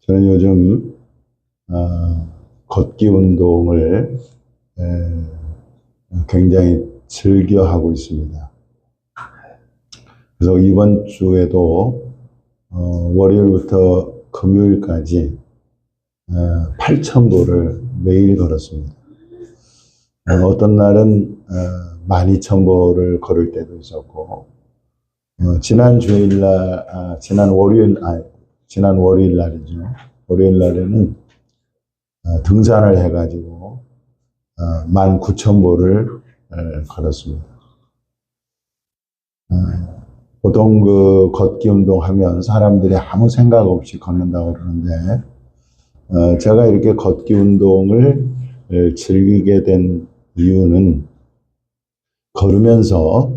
저는 요즘 걷기 운동을 굉장히 즐겨 하고 있습니다. 그래서 이번 주에도 월요일부터 금요일까지 8,000보를 매일 걸었습니다. 어떤 날은 12,000보를 걸을 때도 있었고, 지난 월요일 날이죠. 월요일 날에는 등산을 해가지고 19,000보를 걸었습니다. 보통 그 걷기 운동하면 사람들이 아무 생각 없이 걷는다고 그러는데, 제가 이렇게 걷기 운동을 즐기게 된 이유는 걸으면서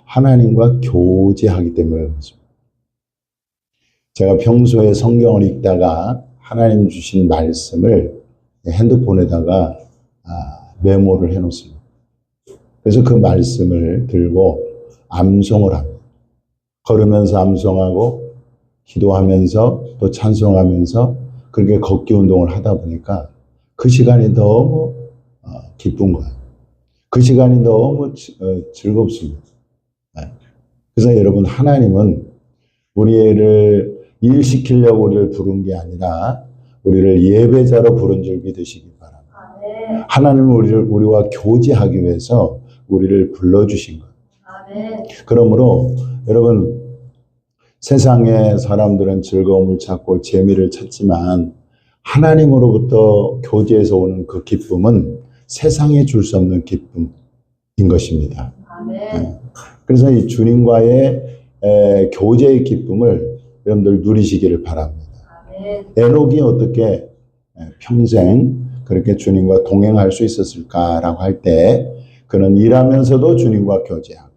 하나님과 교제하기 때문에 그렇습니다. 제가 평소에 성경을 읽다가 하나님 주신 말씀을 핸드폰에다가 메모를 해놓습니다. 그래서 그 말씀을 들고 암송을 합니다. 걸으면서 암송하고 기도하면서 또 찬송하면서 그렇게 걷기 운동을 하다 보니까 그 시간이 너무 기쁜 거예요. 그 시간이 너무 즐겁습니다. 그래서 여러분, 하나님은 우리를 일시키려고 우리를 부른 게 아니라 우리를 예배자로 부른 줄 믿으시기 바랍니다. 하나님은 우리와 교제하기 위해서 우리를 불러주신 거예요. 그러므로 여러분, 세상의 사람들은 즐거움을 찾고 재미를 찾지만 하나님으로부터 교제에서 오는 그 기쁨은 세상에 줄 수 없는 기쁨인 것입니다. 그래서 이 주님과의 교제의 기쁨을 여러분들 누리시기를 바랍니다. 에녹이 어떻게 평생 그렇게 주님과 동행할 수 있었을까라고 할 때 그는 일하면서도 주님과 교제하고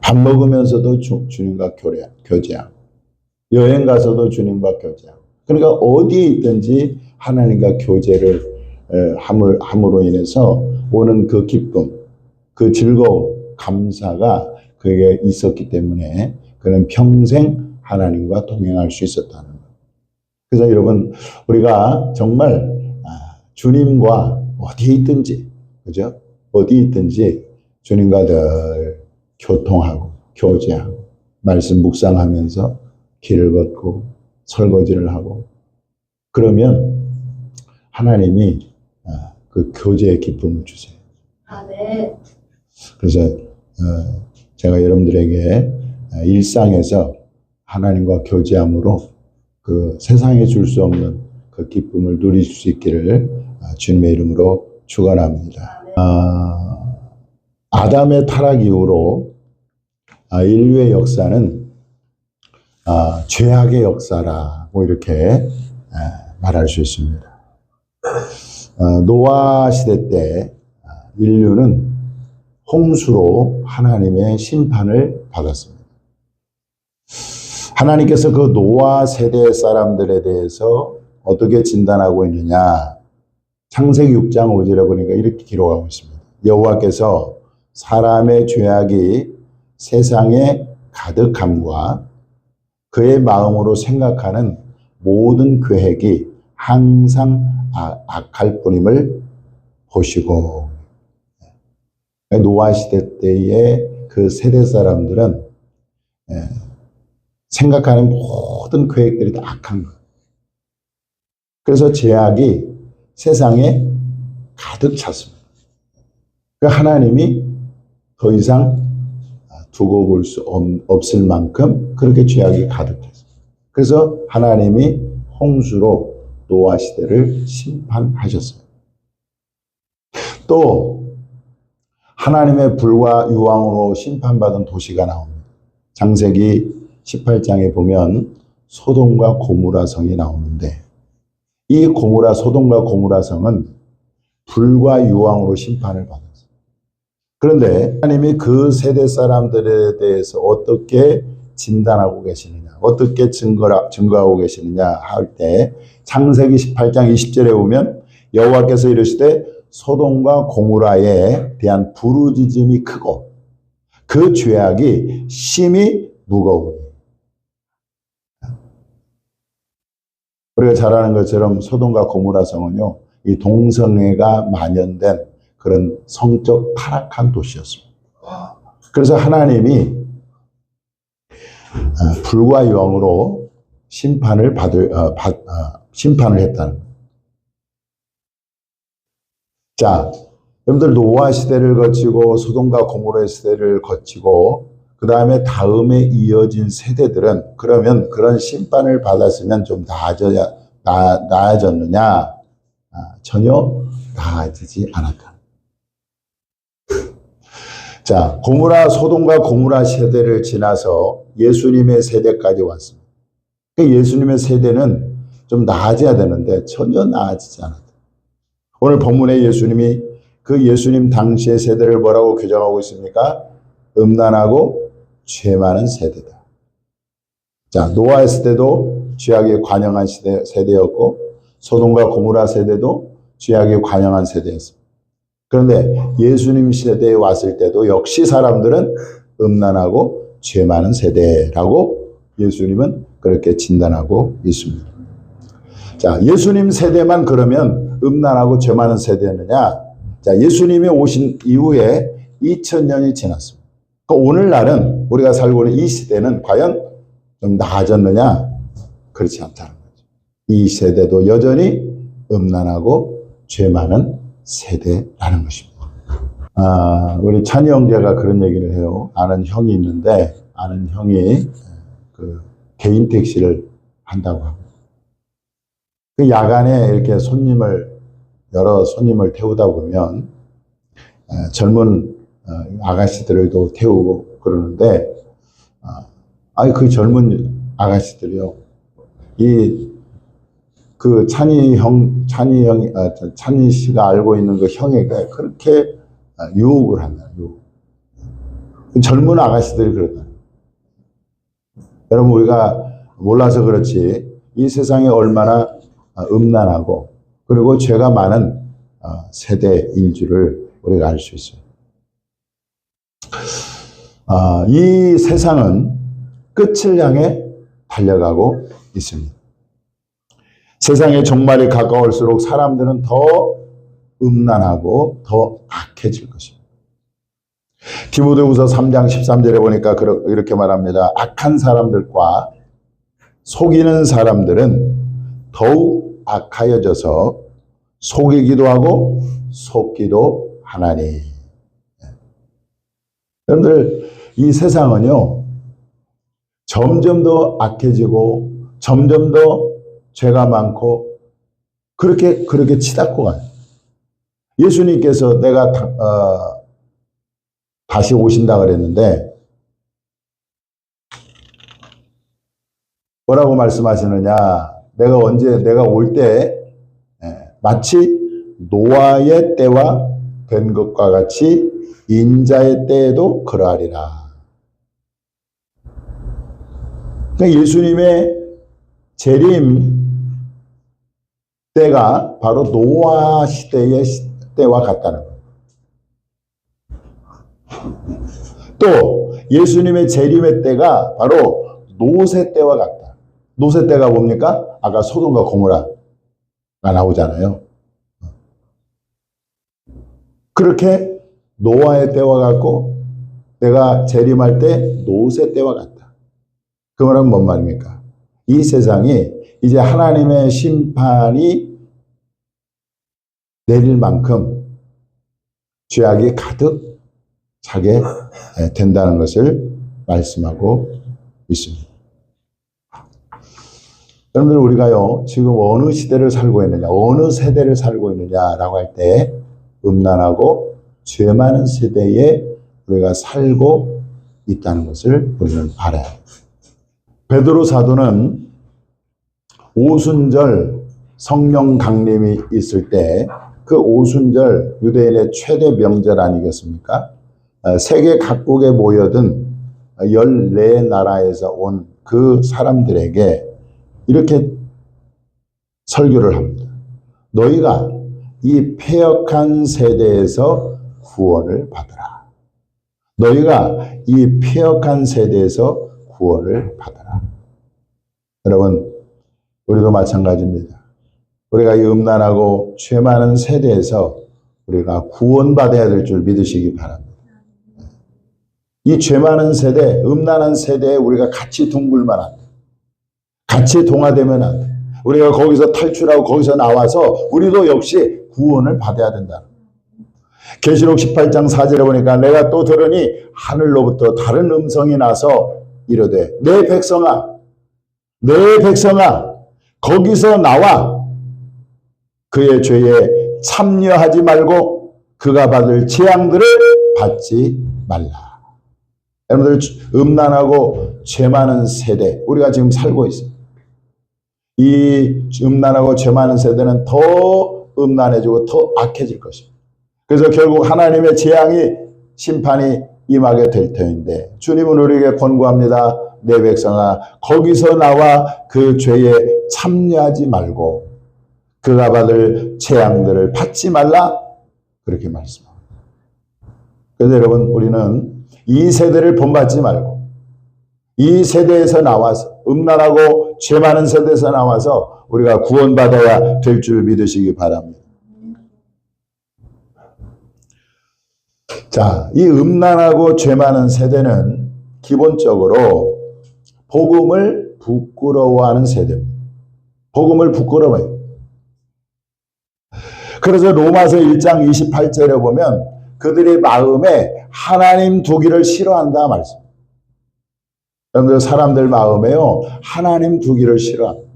밥 먹으면서도 주님과 교제하고 여행 가서도 주님과 교제하고, 그러니까 어디에 있든지 하나님과 교제를 함으로 인해서 오는 그 기쁨, 그 즐거움, 감사가 그에게 있었기 때문에 그는 평생 하나님과 동행할 수 있었다는 거예요. 그래서 여러분, 우리가 정말 주님과 어디에 있든지, 그죠? 어디에 있든지 주님과 늘 교통하고 교제하고 말씀 묵상하면서 길을 걷고 설거지를 하고, 그러면 하나님이 그 교제의 기쁨을 주세요. 그래서 제가 여러분들에게 일상에서 하나님과 교제함으로 그 세상에 줄 수 없는 그 기쁨을 누릴 수 있기를 주님의 이름으로 축원합니다. 아담의 타락 이후로 인류의 역사는 죄악의 역사라고 이렇게 말할 수 있습니다. 노아 시대 때 인류는 홍수로 하나님의 심판을 받았습니다. 하나님께서 그 노아 세대 사람들에 대해서 어떻게 진단하고 있느냐, 창세기 6장 5절에 보니까 이렇게 기록하고 있습니다. 여호와께서 사람의 죄악이 세상에 가득함과 그의 마음으로 생각하는 모든 계획이 항상 악할 뿐임을 보시고, 노아 시대 때의 그 세대 사람들은 생각하는 모든 계획들이 다 악한 거예요. 그래서 죄악이 세상에 가득 찼습니다. 하나님이 더 이상 두고 볼 수 없을 만큼 그렇게 죄악이 가득했습니다. 그래서 하나님이 홍수로 노아 시대를 심판하셨어요. 또 하나님의 불과 유황으로 심판받은 도시가 나옵니다. 창세기 18장에 보면 소돔과 고모라 성이 나오는데, 이 소돔과 고모라 성은 불과 유황으로 심판을 받았어요. 그런데 하나님이 그 세대 사람들에 대해서 어떻게 진단하고 계시느냐, 어떻게 증거하고 계시느냐 할 때 창세기 18장 20절에 보면 여호와께서 이르시되 소돔과 고모라에 대한 부르짖음이 크고 그 죄악이 심히 무거우니 우리가 잘 아는 것처럼 소돔과 고모라 성은요, 이 동성애가 만연된 그런 성적 타락한 도시였습니다. 그래서 하나님이 불과 영으로 심판을 심판을 했다는 거예요. 자, 여러분들 노아 시대를 거치고 소돔과 고모라 시대를 거치고 그 다음에 이어진 세대들은 그러면 그런 심판을 받았으면 좀 나아졌느냐? 전혀 나아지지 않았다. 자, 소돔과 고모라 세대를 지나서 예수님의 세대까지 왔습니다. 예수님의 세대는 좀 나아져야 되는데 전혀 나아지지 않았다. 오늘 본문에 예수님이 그 예수님 당시의 세대를 뭐라고 규정하고 있습니까? 음란하고 죄 많은 세대다. 자, 노아의 세대도 죄악에 관영한 세대였고 소돔과 고모라 세대도 죄악에 관영한 세대였습니다. 그런데 예수님 세대에 왔을 때도 역시 사람들은 음란하고 죄 많은 세대라고 예수님은 그렇게 진단하고 있습니다. 자, 예수님 세대만 그러면 음란하고 죄 많은 세대느냐? 자, 예수님이 오신 이후에 2000년이 지났습니다. 오늘날은 우리가 살고 있는 이 시대는 과연 좀 나아졌느냐? 그렇지 않다는 거죠. 이 세대도 여전히 음란하고 죄 많은 세대라는 것입니다. 우리 찬이 형제가 그런 얘기를 해요. 아는 형이 있는데 아는 형이 그 개인 택시를 한다고 합니다. 그 야간에 이렇게 여러 손님을 태우다 보면 젊은 아가씨들도 태우고 그러는데 그 젊은 아가씨들이요. 그 찬이 씨가 알고 있는 그 형에게 그렇게 유혹을 한다. 젊은 아가씨들이 그러다. 여러분 우리가 몰라서 그렇지 이 세상이 얼마나 음란하고 그리고 죄가 많은 세대인 줄을 우리가 알 수 있어요. 이 세상은 끝을 향해 달려가고 있습니다. 세상의 종말이 가까울수록 사람들은 더 음란하고 더 악해질 것입니다. 디모데후서 3장 13절에 보니까 이렇게 말합니다. 악한 사람들과 속이는 사람들은 더욱 악하여져서 속이기도 하고 속기도 하나니. 여러분들 이 세상은요 점점 더 악해지고 점점 더 죄가 많고 그렇게 치닫고 가요. 예수님께서 내가 다시 오신다 그랬는데 뭐라고 말씀하시느냐? 내가 올 때 마치 노아의 때와 된 것과 같이 인자의 때에도 그러하리라. 그러니까 예수님의 재림 때가 바로 노아 시대의 때와 같다는 거예요. 또 예수님의 재림의 때가 바로 노세 때와 같다. 노세 때가 뭡니까? 아까 소돔과 고모라가 나오잖아요. 그렇게 노아의 때와 같고 내가 재림할 때 노세 때와 같다. 그 말은 뭔 말입니까? 이 세상이 이제 하나님의 심판이 내릴 만큼 죄악이 가득 차게 된다는 것을 말씀하고 있습니다. 여러분들 우리가요 지금 어느 시대를 살고 있느냐 어느 세대를 살고 있느냐라고 할 때 음란하고 죄 많은 세대에 우리가 살고 있다는 것을 우리는 알아야 합니다. 베드로 사도는 오순절 성령 강림이 있을 때 그 오순절 유대인의 최대 명절 아니겠습니까? 세계 각국에 모여든 14나라에서 온 그 사람들에게 이렇게 설교를 합니다. 너희가 이 패역한 세대에서 구원을 받으라. 너희가 이 패역한 세대에서 구원을 받으라. 여러분 우리도 마찬가지입니다. 우리가 이 음란하고 죄 많은 세대에서 우리가 구원받아야 될 줄 믿으시기 바랍니다. 이 죄 많은 세대, 음란한 세대에 우리가 같이 둥글만 안 돼. 같이 동화되면 안 돼. 우리가 거기서 탈출하고 거기서 나와서 우리도 역시 구원을 받아야 된다. 계시록 18장 4절에 보니까 내가 또 들으니 하늘로부터 다른 음성이 나서 이르되 내 백성아 거기서 나와 그의 죄에 참여하지 말고 그가 받을 재앙들을 받지 말라. 여러분들 음란하고 죄 많은 세대 우리가 지금 살고 있어요. 이 음란하고 죄 많은 세대는 더 음란해지고 더 악해질 것입니다. 그래서 결국 하나님의 재앙이 심판이 임하게 될 터인데 주님은 우리에게 권고합니다. 내 백성아 거기서 나와 그 죄에 참여하지 말고 그가 받을 재앙들을 받지 말라 그렇게 말씀합니다. 그래서 여러분 우리는 이 세대를 본받지 말고 이 세대에서 나와서 음란하고 죄 많은 세대에서 나와서 우리가 구원받아야 될 줄 믿으시기 바랍니다. 자, 이 음란하고 죄 많은 세대는 기본적으로 복음을 부끄러워하는 세대입니다. 복음을 부끄러워해요. 그래서 로마서 1장 28절에 보면 그들의 마음에 하나님 두기를 싫어한다 말씀. 여러분들 사람들 마음에요 하나님 두기를 싫어합니다.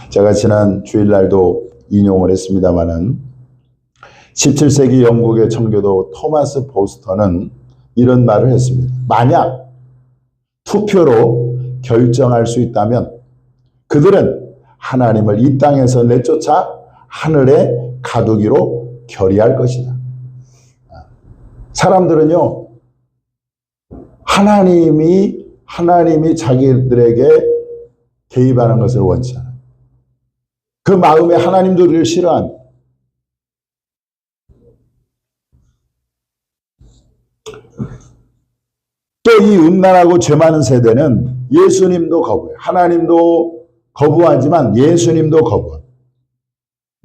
제가 지난 주일날도 인용을 했습니다마는 17세기 영국의 청교도 토마스 포스터는 이런 말을 했습니다. 만약 투표로 결정할 수 있다면 그들은 하나님을 이 땅에서 내쫓아 하늘에 가두기로 결의할 것이다. 사람들은요, 하나님이 자기들에게 개입하는 것을 원치 않아요. 그 마음에 하나님들을 싫어합니다. 또 이 음란하고 죄 많은 세대는 예수님도 거부해요. 하나님도 거부하지만 예수님도 거부해요.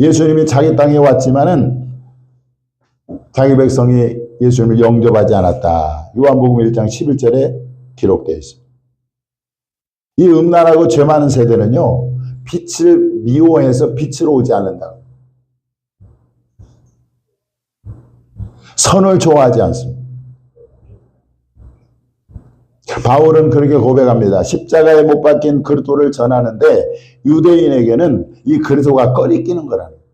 예수님이 자기 땅에 왔지만은 자기 백성이 예수님을 영접하지 않았다. 요한복음 1장 11절에 기록되어 있습니다. 이 음란하고 죄 많은 세대는요. 빛을 미워해서 빛으로 오지 않는다. 선을 좋아하지 않습니다. 바울은 그렇게 고백합니다. 십자가에 못 박힌 그리스도를 전하는데 유대인에게는 이 그리스도가 꺼리끼는 거라는 거예요.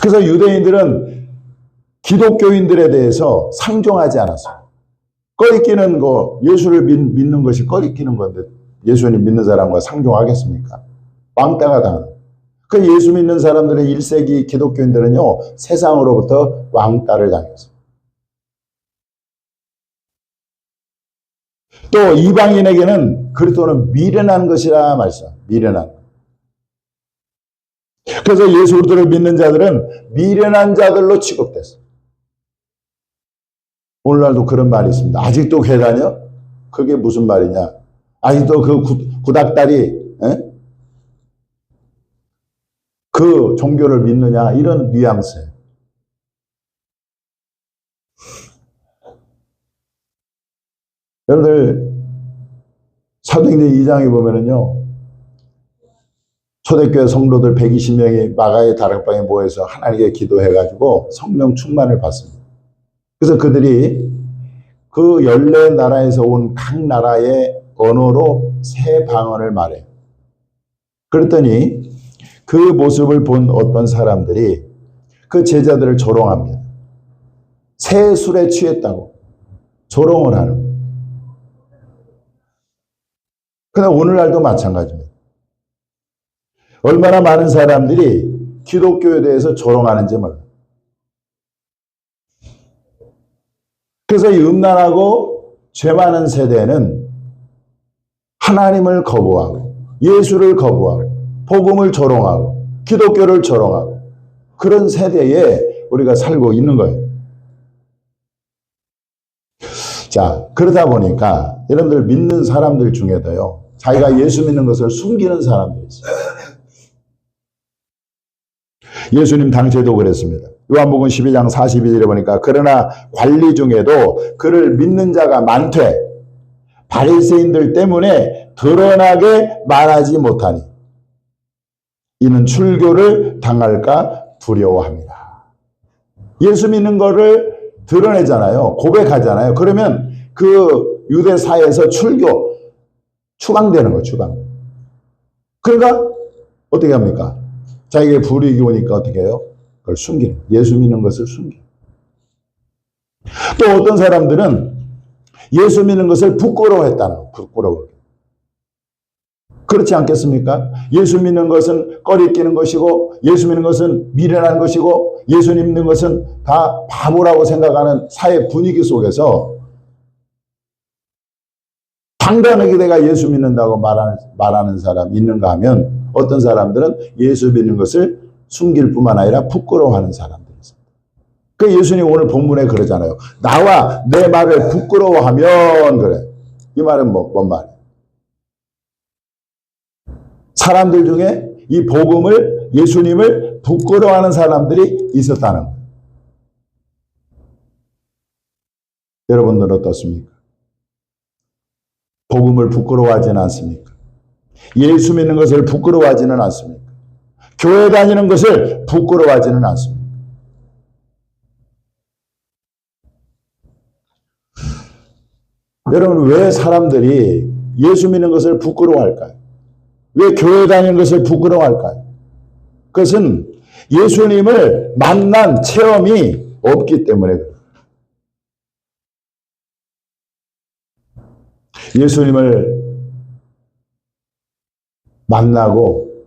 그래서 유대인들은 기독교인들에 대해서 상종하지 않았어요. 꺼리끼는 거, 예수를 믿는 것이 꺼리끼는 건데 예수님 믿는 사람과 상종하겠습니까? 왕따가 당하는. 그 예수 믿는 사람들의 1세기 기독교인들은요, 세상으로부터 왕따를 당했어요. 또 이방인에게는 그리스도는 미련한 것이라 말씀. 미련한. 그래서 예수를 믿는 자들은 미련한 자들로 취급됐어요. 오늘날도 그런 말이 있습니다. 아직도 교회 다녀? 그게 무슨 말이냐? 아직도 그 구닥다리 그 종교를 믿느냐? 이런 뉘앙스예요. 여러분들 사도행전 2장에 보면은요. 초대교회 성도들 120명이 마가의 다락방에 모여서 하나님께 기도해가지고 성령 충만을 받습니다. 그래서 그들이 그 14나라에서 온 각 나라의 언어로 새 방언을 말해요. 그랬더니 그 모습을 본 어떤 사람들이 그 제자들을 조롱합니다. 새 술에 취했다고 조롱을 하는 거예요. 그런데 오늘날도 마찬가지입니다. 얼마나 많은 사람들이 기독교에 대해서 조롱하는지 몰라요. 그래서 이 음란하고 죄 많은 세대는 하나님을 거부하고 예수를 거부하고 복음을 조롱하고 기독교를 조롱하고 그런 세대에 우리가 살고 있는 거예요. 자, 그러다 보니까 여러분들 믿는 사람들 중에도요. 자기가 예수 믿는 것을 숨기는 사람들이 있어요. 예수님 당시에도 그랬습니다. 요한복음 12장 42절에 보니까 그러나 관리 중에도 그를 믿는 자가 많되 바리새인들 때문에 드러나게 말하지 못하니 이는 출교를 당할까 두려워합니다. 예수 믿는 거를 드러내잖아요. 고백하잖아요. 그러면 그 유대 사회에서 추방되는 거예요. 추방. 그러니까 어떻게 합니까? 자기에게 불이익이 오니까 어떻게 해요? 그걸 숨기는. 예수 믿는 것을 숨기는. 또 어떤 사람들은 예수 믿는 것을 부끄러워했다는 거예요. 부끄러워. 그렇지 않겠습니까? 예수 믿는 것은 꺼리끼는 것이고 예수 믿는 것은 미련한 것이고 예수 믿는 것은 다 바보라고 생각하는 사회 분위기 속에서 당당하게 내가 예수 믿는다고 말하는 사람 있는가 하면 어떤 사람들은 예수 믿는 것을 숨길 뿐만 아니라 부끄러워하는 사람들이 있습니다. 그 예수님 오늘 본문에 그러잖아요. 나와 내 말을 부끄러워하면 그래. 이 말은 뭔 말이에요? 사람들 중에 이 복음을 예수님을 부끄러워하는 사람들이 있었다는 거예요. 여러분들은 어떻습니까? 복음을 부끄러워하지는 않습니까? 예수 믿는 것을 부끄러워하지는 않습니까? 교회 다니는 것을 부끄러워하지는 않습니까? 여러분 왜 사람들이 예수 믿는 것을 부끄러워할까요? 왜 교회 다니는 것을 부끄러워할까요? 그것은 예수님을 만난 체험이 없기 때문에 그래요. 예수님을 만나고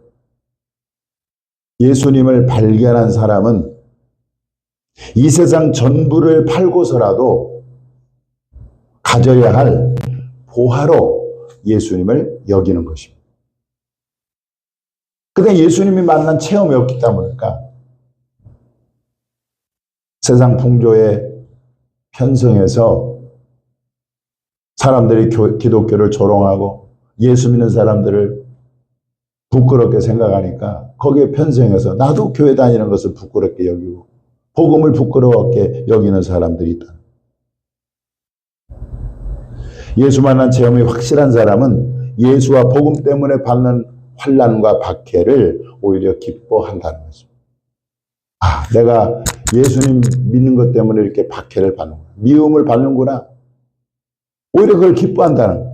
예수님을 발견한 사람은 이 세상 전부를 팔고서라도 가져야 할 보화로 예수님을 여기는 것입니다. 근데 예수님이 만난 체험이 없기 때문일까? 세상 풍조에 편성해서 사람들이 기독교를 조롱하고 예수 믿는 사람들을 부끄럽게 생각하니까 거기에 편성해서 나도 교회 다니는 것을 부끄럽게 여기고 복음을 부끄럽게 여기는 사람들이 있다. 예수 만난 체험이 확실한 사람은 예수와 복음 때문에 받는 환난과 박해를 오히려 기뻐한다는 것입니다. 아, 내가 예수님 믿는 것 때문에 이렇게 박해를 받는구나. 미움을 받는구나. 오히려 그걸 기뻐한다는 거예요.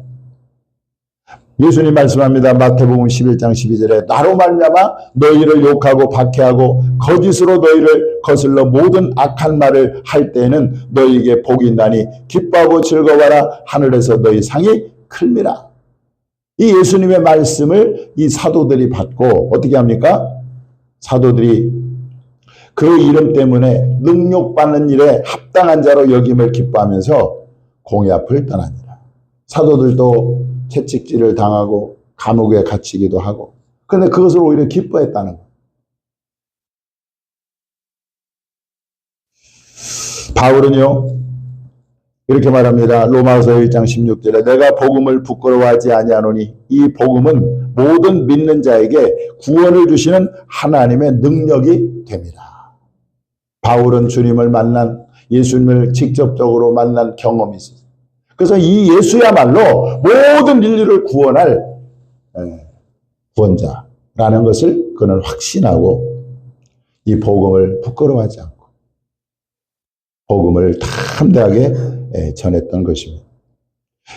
예수님 말씀합니다. 마태복음 11장 12절에 나로 말미암아 너희를 욕하고 박해하고 거짓으로 너희를 거슬러 모든 악한 말을 할 때에는 너희에게 복이 있나니 기뻐하고 즐거워라. 하늘에서 너희 상이 클미라. 이 예수님의 말씀을 이 사도들이 받고 어떻게 합니까? 사도들이 그 이름 때문에 능욕받는 일에 합당한 자로 여김을 기뻐하면서 공의 앞을 떠납니다. 사도들도 채찍질을 당하고 감옥에 갇히기도 하고 그런데 그것을 오히려 기뻐했다는 거예요. 바울은요 이렇게 말합니다. 로마서 1장 16절에 내가 복음을 부끄러워하지 아니하노니 이 복음은 모든 믿는 자에게 구원을 주시는 하나님의 능력이 됩니다. 바울은 주님을 만난 예수님을 직접적으로 만난 경험이 있어요. 그래서 이 예수야말로 모든 인류를 구원할 구원자라는 것을 그는 확신하고 이 복음을 부끄러워하지 않고 복음을 담대하게 전했던 것입니다.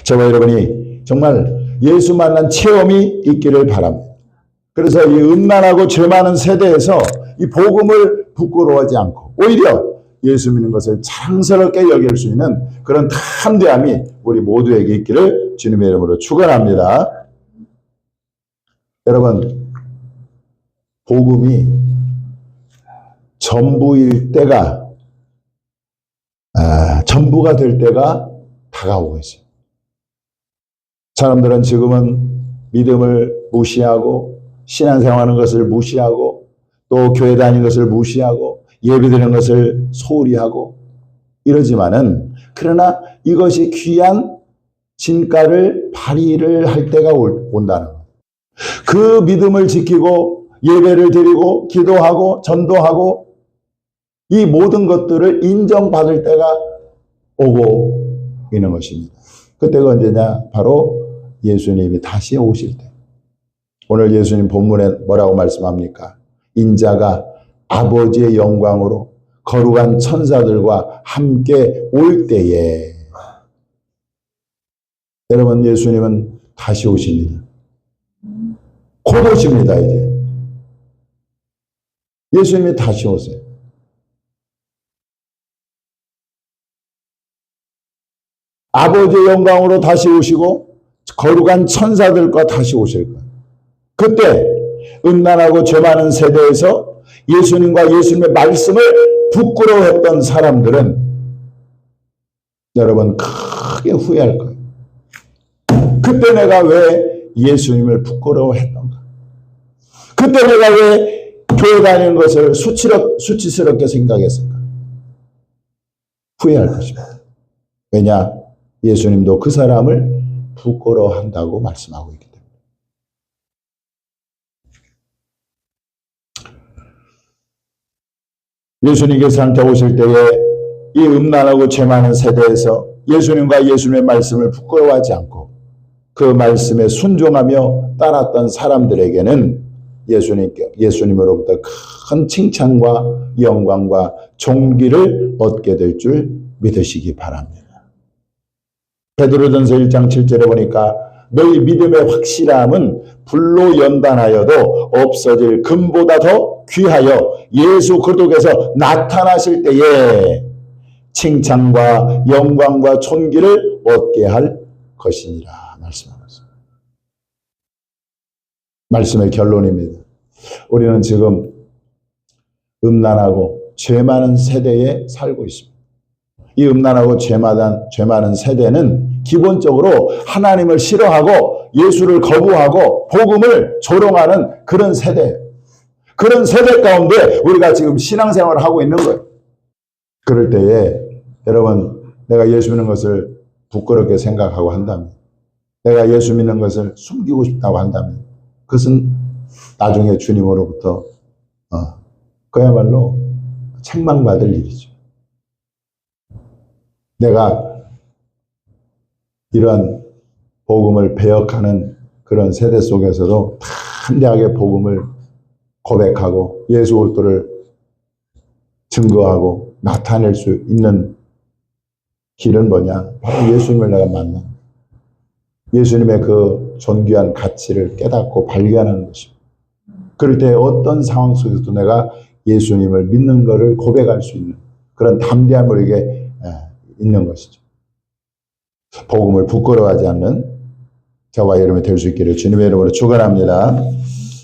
저와 여러분이 정말 예수 만난 체험이 있기를 바랍니다. 그래서 이 음란하고 죄 많은 세대에서 이 복음을 부끄러워하지 않고 오히려 예수 믿는 것을 자랑스럽게 여길 수 있는 그런 담대함이 우리 모두에게 있기를 주님의 이름으로 축원합니다. 여러분, 복음이 전부일 때가 전부가 될 때가 다가오고 있어요. 사람들은 지금은 믿음을 무시하고 신앙생활하는 것을 무시하고 또 교회 다니는 것을 무시하고 예배드리는 것을 소홀히 하고 이러지만은 그러나 이것이 귀한 진가를 발휘를 할 때가 온다는 거예요. 그 믿음을 지키고 예배를 드리고 기도하고 전도하고 이 모든 것들을 인정받을 때가 오고 있는 것입니다. 그때가 언제냐? 바로 예수님이 다시 오실 때. 오늘 예수님 본문에 뭐라고 말씀합니까? 인자가 아버지의 영광으로 거룩한 천사들과 함께 올 때에. 여러분, 예수님은 다시 오십니다. 곧 오십니다, 이제. 예수님이 다시 오세요. 아버지의 영광으로 다시 오시고 거룩한 천사들과 다시 오실 거예요. 그때 음란하고 죄 많은 세대에서 예수님과 예수님의 말씀을 부끄러워했던 사람들은 여러분 크게 후회할 거예요. 그때 내가 왜 예수님을 부끄러워했던가? 그때 내가 왜 교회 다니는 것을 수치스럽게 생각했을까? 후회할 것입니다. 왜냐? 예수님도 그 사람을 부끄러워한다고 말씀하고 있기 때문에. 예수님께서 함께 오실 때에 이 음란하고 죄 많은 세대에서 예수님과 예수님의 말씀을 부끄러워하지 않고 그 말씀에 순종하며 따랐던 사람들에게는 예수님으로부터 큰 칭찬과 영광과 존귀를 얻게 될 줄 믿으시기 바랍니다. 베드로전서 1장 7절에 보니까 너희 믿음의 확실함은 불로 연단하여도 없어질 금보다 더 귀하여 예수 그리스도께서 나타나실 때에 칭찬과 영광과 존귀를 얻게 할 것이니라 말씀하셨습니다. 말씀의 결론입니다. 우리는 지금 음란하고 죄 많은 세대에 살고 있습니다. 이 음란하고 죄 많은 세대는 기본적으로 하나님을 싫어하고 예수를 거부하고 복음을 조롱하는 그런 세대예요. 그런 세대 가운데 우리가 지금 신앙생활을 하고 있는 거예요. 그럴 때에 여러분, 내가 예수 믿는 것을 부끄럽게 생각하고 한다면, 내가 예수 믿는 것을 숨기고 싶다고 한다면, 그것은 나중에 주님으로부터 그야말로 책망받을 일이죠. 내가 이러한 복음을 배역하는 그런 세대 속에서도 담대하게 복음을 고백하고 예수 그리스도를 증거하고 나타낼 수 있는 길은 뭐냐? 바로 예수님을 내가 만나 예수님의 그 존귀한 가치를 깨닫고 발견하는 것입니다. 그럴 때 어떤 상황 속에서도 내가 예수님을 믿는 것을 고백할 수 있는 그런 담대함이 우리에게 있는 것이죠. 복음을 부끄러워하지 않는 저와 여러분이 될 수 있기를 주님의 이름으로 축원합니다.